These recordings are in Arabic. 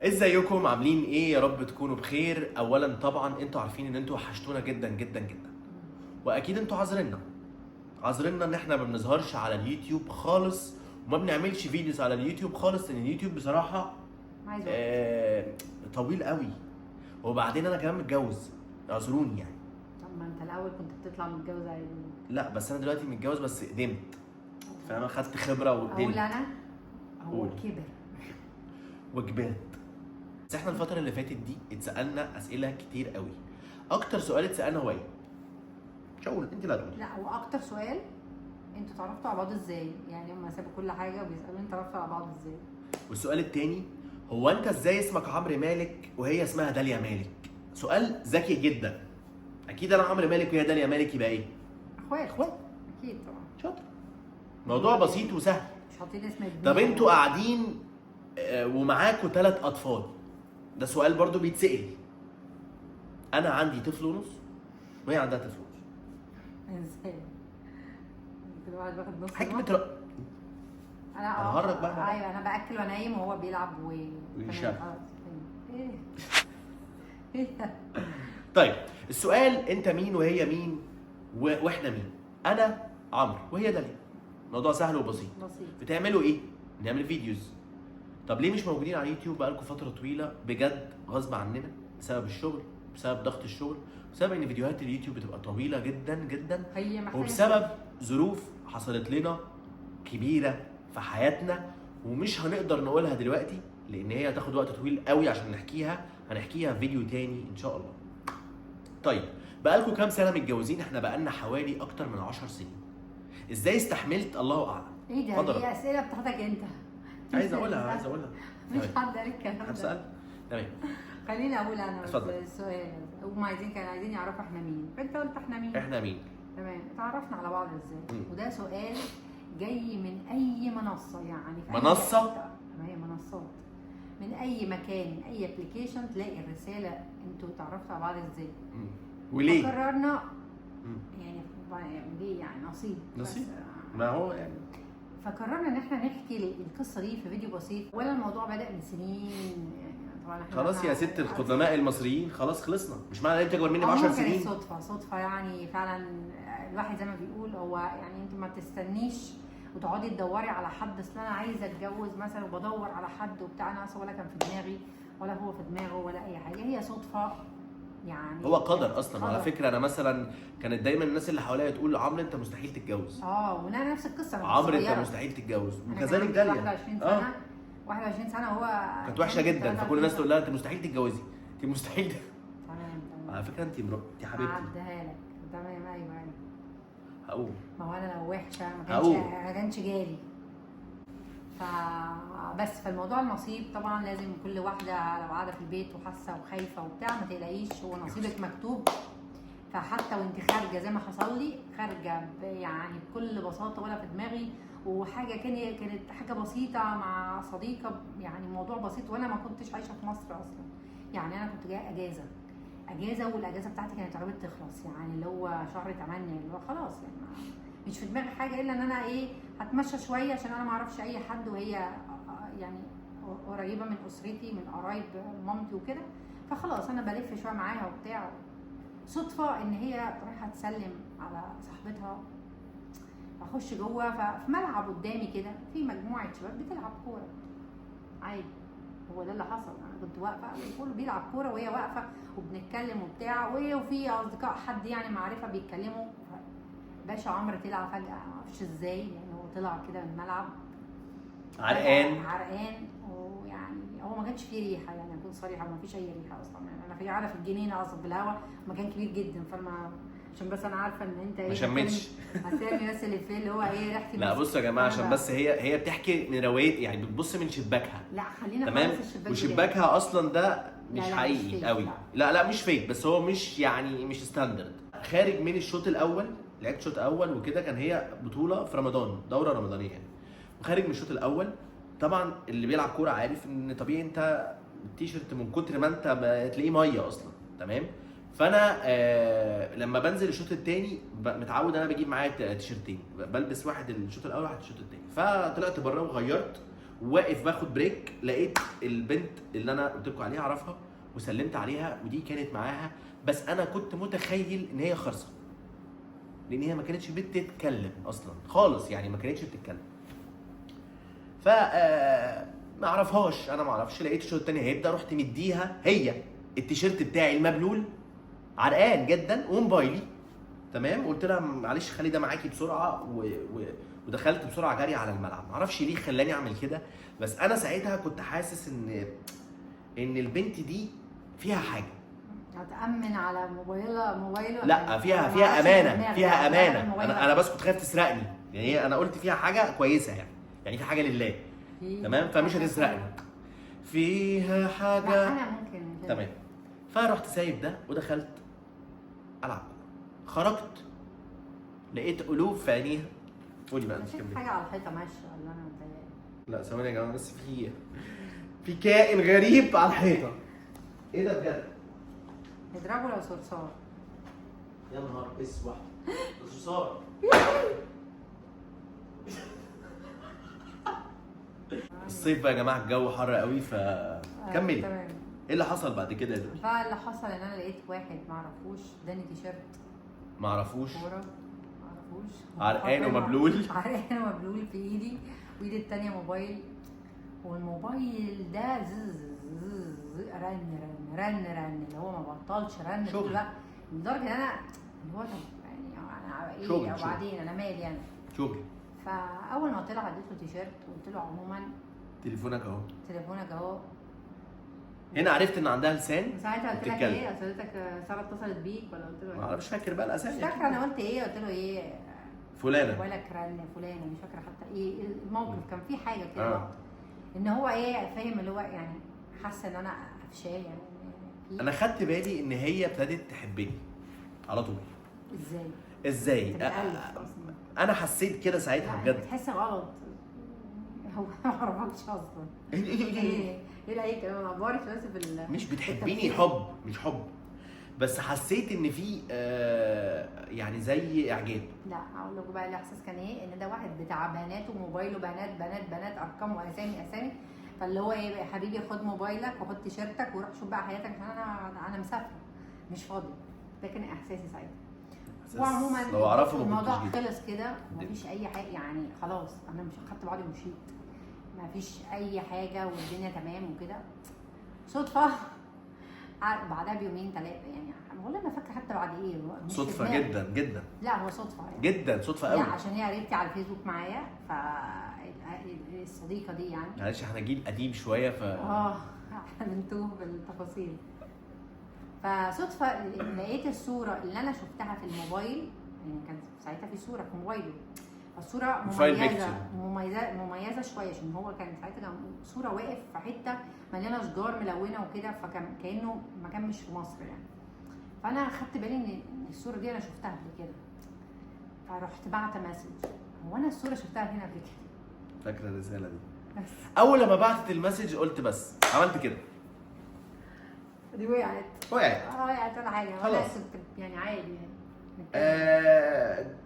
ازيكم عاملين ايه؟ يا رب تكونوا بخير. اولا طبعا انتوا عارفين ان انتوا وحشتونا جدا جدا جدا، واكيد انتوا عذرنا ان احنا ما بنظهرش على اليوتيوب خالص وما بنعملش فيديوز على اليوتيوب خالص، لان اليوتيوب بصراحه عايز طويل قوي، وبعدين انا كمان متجوز، اعذروني يعني. طب ما انت الاول كنت بتطلع متجوز عادي. لا بس انا دلوقتي متجوز بس قدمت، فانا خدت خبره اقول وقدمت انا هو قول. كبر. وكبرت. بس احنا الفتره اللي فاتت دي اتسالنا اسئله كتير قوي. اكتر سؤال اتسالنا هو ايه؟ مش هقول، انت لا تقولي. لا، هو اكتر سؤال انتوا اتعرفتوا على بعض ازاي؟ يعني هم سابوا كل حاجه وبيسالوني انتوا اتعرفتوا على بعض ازاي. والسؤال التاني هو انت ازاي اسمك عمرو مالك وهي اسمها داليا مالك؟ سؤال ذكي جدا. اكيد انا عمرو مالك وهي داليا مالك، يبقى ايه؟ اخوات اكيد طبعا. شاطر. موضوع بسيط وسهل. مش حاطين اسم ابني. طب انتوا قاعدين ومعاكوا 3 اطفال، ده سؤال برضو بيتسال. انا عندي طفل ونص وهي عندها طفل ونص. ازاي؟ كل واحد واخد نص حكمة الوقت. انا هنهرج بقى. ايوه، انا باكل وانايم وهو بيلعب ويشغل. تمام، خلاص. ايه ايه طيب السؤال انت مين وهي مين واحنا مين؟ انا عمرو وهي داليا. موضوع سهل وبسيط. بسيط. بتعملوا ايه؟ بنعمل فيديوز. طب ليه مش موجودين على اليوتيوب بقالكم فتره طويله؟ بجد غصب عننا، بسبب الشغل، بسبب ضغط الشغل، بسبب ان فيديوهات اليوتيوب بتبقى طويله جدا جدا، هي محتاجه وبسبب ظروف حصلت لنا كبيره في حياتنا ومش هنقدر نقولها دلوقتي لان هي هتاخد وقت طويل قوي عشان نحكيها. هنحكيها في فيديو تاني ان شاء الله. طيب بقالكم كام سنه متجوزين؟ احنا بقالنا حوالي اكتر من 10 سنين. ازاي استحملت؟ الله اعلم. ايه ده؟ اتفضل. دي اسئله بتاعتك انت. عايز اقولها مش حد قال الكلام حد ده. سأل؟ تمام. خليني اقول انا بس اتفضل. السؤال. هم كانوا عايزين يعرفوا احنا مين، فانت قلت احنا مين. احنا مين؟ تمام. اتعرفنا على بعض ازاي؟ مم. وده سؤال جاي من اي منصه، يعني في منصة؟ ما هي منصات. من اي مكان، من اي ابلكيشن تلاقي الرساله انتوا اتعرفتوا على بعض ازاي. وليه؟ فقررنا مم. يعني ليه؟ يعني نصيب. نصيب. بس ما هو يعني فقررنا ان احنا نحكي القصه دي في فيديو بسيط. ولا الموضوع بدا من سنين، يعني طبعا احنا خلاص يا ست القدماء المصريين، خلاص خلصنا. مش معنى ان انت اكبر مني ب 10 سنين. كانت صدفه يعني فعلا. الواحد زي ما بيقول، هو يعني انت ما تستنيش وتقعدي تدوري على حد. اصل انا عايزه اتجوز مثلا وبدور على حد وبتاع، انا اصلا ولا كان في دماغي ولا هو في دماغه ولا اي حاجه، هي صدفه يعني. هو قدر اصلا. قدر. على فكره انا مثلا كانت دايما الناس اللي حواليا تقول عمرو انت مستحيل تتجوز. وانا نفس القصه. أنا عمرو انت صغيرة. مستحيل تتجوز، أنا وكذلك كان داليا. 21 سنه 21 سنه هو كانت وحشه جدا، 23 فكل الناس سنة. تقول لها انت مستحيل تتجوزي، انت مستحيل. تمام. على فكره انت انت حبيبتي. هعديها لك. تمام. ايوه. هقول. ما هو انا لو وحشه هقول. ما كانش جالي. فبس فالموضوع النصيب طبعا لازم كل واحده لو قاعده في البيت وحاسه وخايفه وبتاع، ما تقلقيش، هو نصيبك مكتوب. فحتى وانت خارجه زي ما حصل لي، خارجه يعني بكل بساطه ولا في دماغي، وحاجه كانت حاجه بسيطه مع صديقه، يعني موضوع بسيط، وانا ما كنتش عايشه في مصر اصلا. يعني انا كنت جايه اجازه والاجازه بتاعتي كانت قربت تخلص، يعني اللي هو شهر 8، اللي هو خلاص يعني مش في دماغي حاجه الا ان انا هتمشى شويه عشان انا ما اعرفش اي حد، وهي يعني قريبه من اسرتي، من قرايب مامتي وكده. فخلاص انا بلف شويه معاها وبتاع. صدفه ان هي رايحه تسلم على صاحبتها، اخش جوه ففي ملعب قدامي كده في مجموعه شباب بتلعب كوره عادي. هو ده اللي حصل. انا كنت واقفه كله بيلعب كوره وهي واقفه وبنتكلم وبتاع، وفي اصدقاء حد يعني معرفه بيتكلموا. باشا عمرو طلع فجاه، ما اعرفش ازاي، يعني هو طلع كده من الملعب عرقان، ويعني هو ما كانش فيه ريحه، يعني اكون صريحه، ما فيش اي ريحه اصلا. يعني انا في قاعده في الجنينه اصلا في الهواء، مكان كبير جدا، فما عشان بس انا عارفه ان انت ما شمتش. هتعمل بس اللي فيه اللي هو ريحتي. لا بصوا يا جماعه، عشان بس هي بتحكي من روايه، يعني بتبص من شباكها. لا خلينا تمام. وشباكها اصلا ده مش لا حقيقي مش قوي. لا مش فيك، بس هو مش يعني مش ستاندرد. خارج من الشوط الاول، لعبت شوط اول وكده، كان هي بطوله في رمضان، دوره رمضانيه يعني. وخارج من الشوط الاول، طبعا اللي بيلعب كوره عارف ان طبيعي انت التيشيرت من كتر ما انت تلاقيه ميه اصلا. تمام. فانا لما بنزل الشوط الثاني متعود انا بجيب معايا تيشيرتين، بلبس واحد الشوط الاول واحد الشوط الثاني. فطلعت بره وغيرت واقف باخد بريك، لقيت البنت اللي انا قلت لكم عليها اعرفها وسلمت عليها، ودي كانت معاها، بس انا كنت متخيل ان هي خرصه، لان هي ما كانتش بتتكلم اصلا خالص، يعني ما كانتش بتتكلم. ف ما اعرفهاش، انا ما اعرفش، لقيت الشوط الثاني هيبدا، رحت مديها هي التيشيرت بتاعي المبلول عرقان جدا وموبايلي، تمام، قلت لها معلش خلي ده معاكي بسرعه ودخلت بسرعه جري على الملعب. ما اعرفش ليه خلاني اعمل كده، بس انا ساعتها كنت حاسس ان البنت دي فيها حاجه. هتأمن على موبايله لا فيها امانه، فيها امانه. انا بس كنت خايف تسرقني، يعني انا قلت فيها حاجه كويسه، يعني في حاجه لله، تمام، فمش هتسرقني، فيها حاجه. لا انا ممكن تمام. فرحت سايب ده ودخلت العب. خرجت لقيت قلوب في عينيها. قولي بقى انت شفت كملي. حاجه على الحيطه ماشيه ولا انا متهيألي؟ لا ثواني يا جماعه، بس في كائن غريب على الحيطه. ايه ده بجد؟ نضربه لو صرصار. يا نهار اسود، ده صرصار. الصيف بقى يا جماعه الجو حر قوي، فكملي. تمام. ايه اللي حصل بعد كده يا دول؟ فاللي حصل ان انا لقيت واحد معرفوش اداني تيشيرت معرفوش، كوره، معرفوش، عرقان ومبلول، عرقان ومبلول في ايدي، وايدي التانية موبايل، والموبايل ده رن رن رن رن، اللي هو ما بطلش رن طول الوقت، لدرجه ان انا اللي هو يعني انا ايه شغل وبعدين انا مالي انا شغل. فاول ما طلع اديت له تيشيرت وقلت له عموما تليفونك اهو. تليفونك اهو. هنا عرفت ان عندها لسان. ساعتها قلت لك بتتكلم. ايه؟ قلت لك ساره اتصلت بيك ولا قلت له ما اعرفش، فاكر بقى الاسامي. مش فاكره انا قلت ايه، قلت له ايه فلانه، موبايلك رن فلانه، مش فاكره حتى ايه الموقف، كان في حاجه كده آه. ان هو ايه فاهم اللي هو يعني حاسه ان انا قفشاه يعني في انا خدت بالي ان هي ابتدت تحبني على طول. ازاي؟ انت بتألف اصلا. انا حسيت كده ساعتها لا، بجد. انت بتحس غلط، هو ما اعرفكش اصلا. ايه ايه كلام، انا بعرف بس مش بتحبيني حب، مش حب، بس حسيت ان في يعني زي اعجاب. لا اقول لكم بقى الاحساس كان ايه، ان ده واحد بتاع بنات وموبايله بنات بنات بنات، ارقام واسامي، فاللي هو ايه يا حبيبي خد موبايلك وخد تيشيرتك وروح شوف بقى حياتك، عشان انا مسافره مش فاضي. ده كان احساسي ساعتها. وعموما لو اعرفه ما الموضوع كنتش جيت. خلص كده، مفيش اي حاجه يعني، خلاص انا مش خدت بعضي ومشيت، مفيش اي حاجه والدنيا تمام وكده. صدفه بعدها بيومين ثلاثه يعني، والله ما فاكره حتى بعد ايه، مش في صدفه دماغي. جدا جدا لا هو صدفه يعني. جدا، صدفه قوي. لا عشان هي قريبتي على الفيسبوك معايا، الصديقه دي يعني. معلش احنا جيل قديم شويه احنا بنتوه بالتفاصيل. فصدفه لقيت الصوره اللي انا شفتها في الموبايل، يعني كان ساعتها في صوره في موبايله، الصوره مميزه شويه، عشان هو كان ساعتها كان صوره واقف في حته مليانه اشجار ملونه وكده، فكان كانه مكان مش في مصر يعني. فانا خدت بالي ان الصوره دي انا شفتها قبل كده، فرحت بعت مسج، هو انا الصوره شفتها هنا قبل كده. فاكره الرساله دي. بس اول لما بعتت المسج قلت بس عملت كده، دي وقعت وقعت ولا حاجه، خلاص. كنت يعني عادي يعني.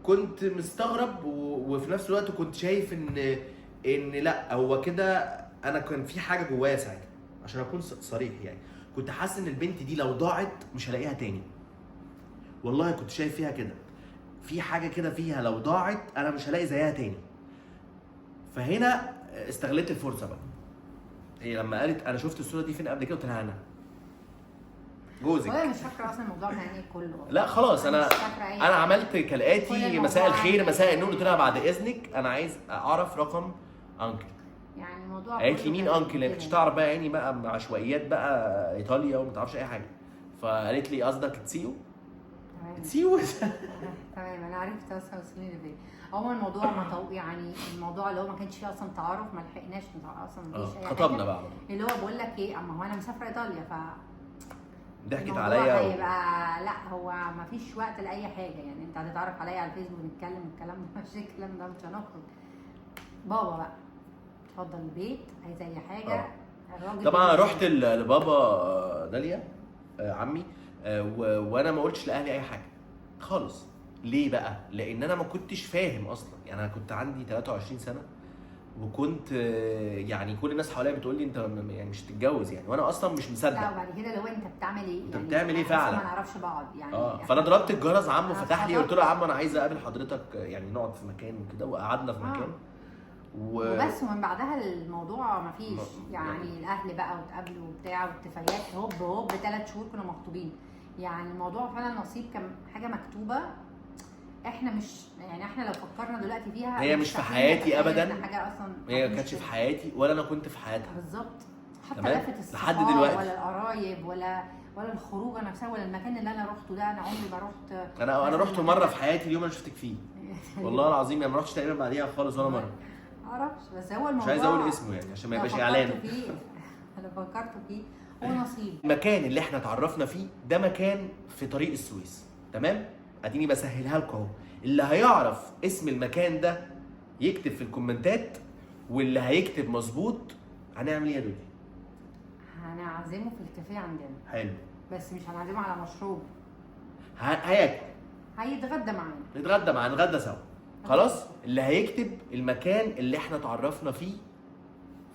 كنت مستغرب وفي نفس الوقت كنت شايف ان لا هو كده، انا كان في حاجه جوايا ساعتها عشان اكون صريح، يعني كنت حاسس ان البنت دي لو ضاعت مش هلاقيها تاني. والله كنت شايف فيها كده، في حاجه كده فيها لو ضاعت انا مش هلاقي زيها تاني. فهنا استغلت الفرصه بقى. هي لما قالت انا شفت الصوره دي فين قبل كده، قلت لها انا جوزك. والله مش فاكره اصلا الموضوع كان ايه كله. لا خلاص، انا عملت كالاتي: كل مساء الموضوع الخير، يعني مساء النور، قلت لها بعد اذنك انا عايز اعرف رقم انكل. يعني الموضوع قالت لي مين كان انكل؟ انت مش تعرف بقى يعني بقى عشوائيات بقى ايطاليا وما تعرفش اي حاجه. فقالت لي قصدك تسيو؟ تسيو. تمام انا عرفت اصلا السنين اللي فاتت. هو الموضوع يعني الموضوع اللي هو ما كانش فيه اصلا تعارف، ما لحقناش اصلا مفيش اي حاجه. خطبنا بقى اللي هو بقول لك ايه، اما هو انا مسافره ايطاليا ف ضحكت عليا هيبقى لا هو ما فيش وقت لاي حاجه يعني. انت هتتعرف عليا على الفيسبوك ونتكلم الكلام ده، مش الكلام ده، مش هنخرج. بابا بقى اتفضل البيت، عايز اي حاجه. طبعا رحت لبابا داليا عمي، وانا ما قلتش لاهلي اي حاجه خالص. ليه بقى؟ لان انا ما كنتش فاهم اصلا، يعني انا كنت عندي 23 سنه وكنت يعني كل الناس حواليا بتقول لي انت يعني مش هتتجوز يعني، وانا اصلا مش مصدق. لا وبعد كده لو انت بتعمل ايه انت يعني، بتعمل ايه احنا أصلاً فعلا؟ ما نعرفش بعض يعني. فانا ضربت الجرس، عمه أنا فتح لي، قلت له يا اتخطبت. عم انا عايز اقابل حضرتك يعني نقعد في مكان وكده، وقعدنا في مكان وبس. ومن بعدها الموضوع ما فيش يعني يعني الاهل بقى وتقابلوا وبتاع واتفاقيات، هوب هوب 3 شهور كنا مخطوبين. يعني الموضوع فعلا نصيب، كان حاجه مكتوبه. احنا مش يعني، احنا لو فكرنا دلوقتي فيها هي مش في مستحيل حياتي نتخيل ابدا، إن حاجه اصلا هي ما كانتش في حياتي ولا انا كنت في حياتها بالظبط. حتى تمام؟ لفت لحد الصحاب دلوقتي. ولا القرايب ولا الخروجه نفسها ولا المكان اللي انا روحته ده. انا عمري ما رحت. انا رحت مره في حياتي اليوم اللي شفتك فيه والله العظيم، يعني ما رحتش تقريبا بعديها خالص ولا مره. معرفش، بس هو الموضوع مش عايز اقول اسمه يعني عشان ما لو يبقاش فكرت اعلان. فيه انا فكرت فيه، هو نصيب. المكان اللي احنا اتعرفنا فيه ده مكان في طريق السويس، تمام؟ اديني بسهلها لكم اهو. اللي هيعرف اسم المكان ده يكتب في الكومنتات، واللي هيكتب مظبوط هنعمل ايه يا دودي؟ هنعزمه في الكافيه عندنا، حلو. بس مش هنعزمه على مشروب، هياكل، هيتغدى معانا، نتغدى معاه، نتغدى سوا. خلاص؟ اللي هيكتب المكان اللي احنا اتعرفنا فيه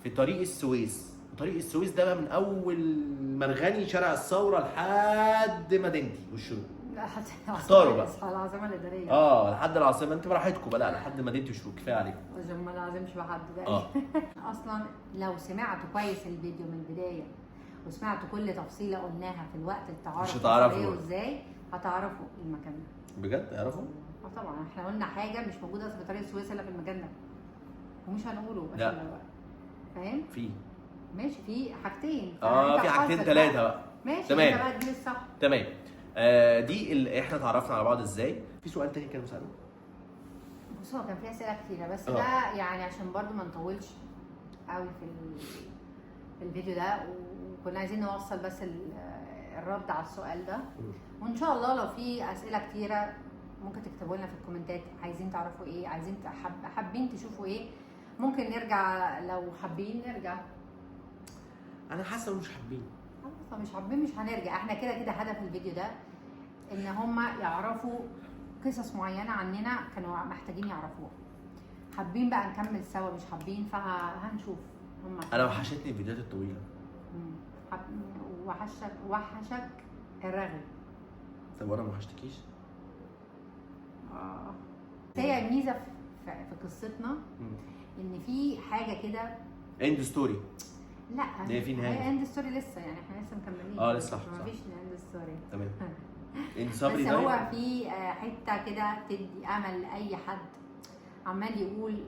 في طريق السويس. طريق السويس ده بقى من اول مرغني شارع الثوره لحد مدينتي والشروق. اختاروا بقى. العاصمه الاداريه. لحد العاصمه، انت براحتكم بقى، لا لحد مدينتي والشروق كفايه عليكم. عشان ما نعزمش بحد بقى. اصلا لو سمعتوا كويس الفيديو من البدايه وسمعتوا كل تفصيله قلناها في الوقت التعارف، مش هتعرفوا ايه وازاي، هتعرفوا المكان ده. بجد تعرفوا؟ طبعا احنا قلنا حاجه مش موجوده في طريق السويس الا في المكان ده، ومش هنقوله عشان لا. الوقت. فاهم؟ في ماشي، في حاجتين. في حاجتين ثلاثه بقى. ماشي، تمام. انت بقى تجيب الصح. تمام. دي اللي احنا اتعرفنا على بعض ازاي. في سؤال تاني كان مسأله؟ بص، هو كان في اسئله كتيره، بس ده يعني عشان برضو ما نطولش قوي في الفيديو ده، وكنا عايزين نوصل بس الرد على السؤال ده. وان شاء الله لو في اسئله كتيره ممكن تكتبوا لنا في الكومنتات، عايزين تعرفوا ايه، عايزين حابين تشوفوا ايه. ممكن نرجع لو حابين نرجع. انا حاسه مش حابين. خلاص مش حابين مش هنرجع. احنا كده كده هدف الفيديو ده ان هم يعرفوا قصص معينه عننا كانوا محتاجين يعرفوها. حابين بقى نكمل سوا، مش حابين فهنشوف. هم انا وحشتني الفيديوهات الطويله. وحشك الرغي. طب وانا ما وحشتكيش؟ هي الميزه في قصتنا ان في حاجه كده اند ستوري. لا هي في نهايه. هي اند ستوري لسه، يعني احنا لسه مكملين. لسه صح. مفيش اند ستوري. تمام. اند صبري. بس هو في حته كده تدي امل لاي حد عمال يقول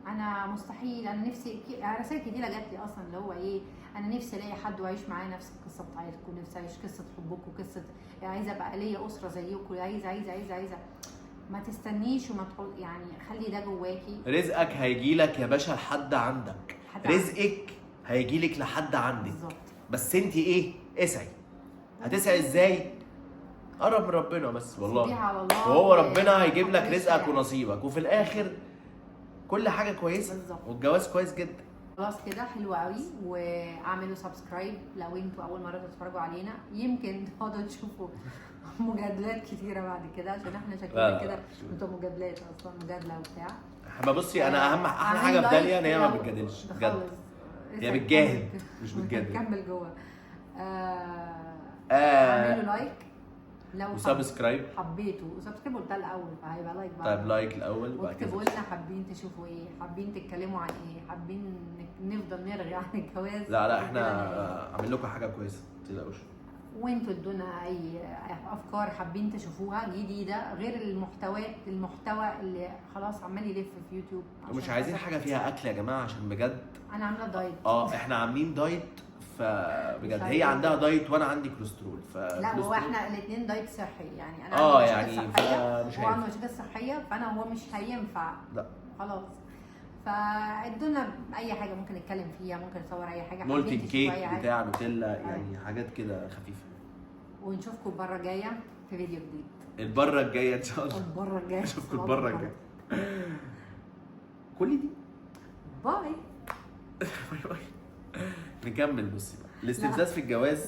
انا مستحيل، انا نفسي. رسائل كتيره جات لي اصلا اللي هو ايه، انا نفسي الاقي حد واعيش معايا نفس القصه بتاعتكم، نفسي اعيش قصه حبكم، قصه عايزه ابقى ليا اسره زيكم، عايزه. ما تستنيش وما تقول يعني، خلي ده جواكي. رزقك هيجيلك يا باشا لحد عندك. رزقك هيجيلك لحد عندك بالظبط. بس انت ايه؟ اسعي. هتسعي ازاي؟ قرب من ربنا بس والله، وهو ربنا هيجيب لك رزقك ونصيبك، وفي الاخر كل حاجه كويسه بالظبط. والجواز كويس جدا. خلاص كده حلو قوي. واعملوا سبسكرايب لو انتوا اول مره تتفرجوا علينا، يمكن تقعدوا تشوفوا مجادلات كتيره بعد كده، عشان احنا شكلنا كده بتوع مجادلات اصلا، مجادله وبتاع. بصي انا احلى حاجه في داليا ان هي ما بتجادلش بجد، هي بتجاهد مش بتجادل. نكمل جوه. اعملوا لايك لو وسبسكرايب حبيتوا، وسبسكرايب قلتها الاول فهيبقى لايك بعد. طيب لايك الاول وبعد كده واكتبوا لنا حابين تشوفوا ايه، حابين تتكلموا عن ايه، حابين نفضل نرغي عن الجواز. لا احنا عامل لكم حاجه كويسه ما تقلقوش. وانتوا ادونا اي افكار حابين تشوفوها جديده غير المحتوى اللي خلاص عمال يلف في يوتيوب. مش عايزين حاجه فيها اكل يا جماعه عشان بجد انا عامله دايت. احنا عاملين دايت فبجد. هي عندها دايت وانا عندي كوليسترول. لا هو احنا الاثنين دايت صحي يعني. انا يعني مش هو عنده مشاكل صحيه، فانا هو مش هينفع. لا خلاص. فادونا اي حاجه ممكن نتكلم فيها، ممكن نصور اي حاجه، مولتن كيك بتاع نوتيلا يعني حاجات كده خفيفه. ونشوفكم المره الجايه في فيديو جديد. المره الجايه ان شاء الله. المره الجايه اشوفكم المره الجايه. كل دي باي. نكمل. بصي بقى الاستفزاز في الجواز